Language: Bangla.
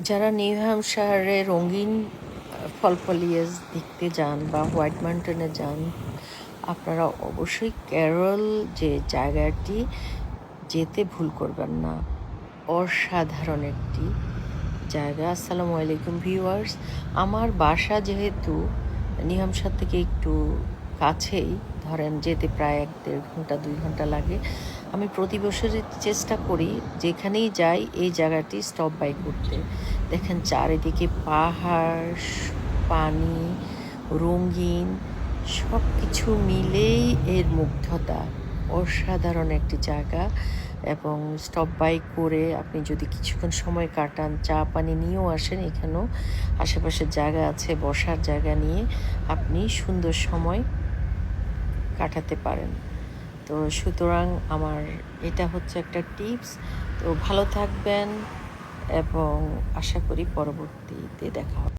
যারা নিউ হ্যাম্পশায়ারে রঙিন ফলফলিয়াস দেখতে যান বা হোয়াইট মাউন্টেনে যান, আপনারা অবশ্যই ক্যারল যে জায়গাটি যেতে ভুল করবেন না। অসাধারণ একটি জায়গা। আসসালামু আলাইকুম ভিউয়ার্স। আমার বাসা যেহেতু নিউ হ্যাম্পশায়ার থেকে একটু কাছেই, ধরেন যেতে প্রায় 1-1.5 ঘন্টা 2 ঘন্টা লাগে। আমি প্রতি বছরই চেষ্টা করি যেখানেই যাই এই জায়গাটি স্টপ বাই করতে। দেখেন চারিদিকে পাহাড়, পানি, রঙিন সব কিছু মিলেই এর মুগ্ধতা। অসাধারণ একটি জায়গা এবং স্টপ বাই করে আপনি যদি কিছুক্ষণ সময় কাটান, চা পানি নিয়েও আসেন, এখানেও আশেপাশের জায়গা আছে, বসার জায়গা নিয়ে আপনি সুন্দর সময় কাটাতে পারেন। তো সুতরাং আমার এটা হচ্ছে একটা টিপস। তো ভালো থাকবেন এবং আশা করি পরবর্তীতে দেখা হবে।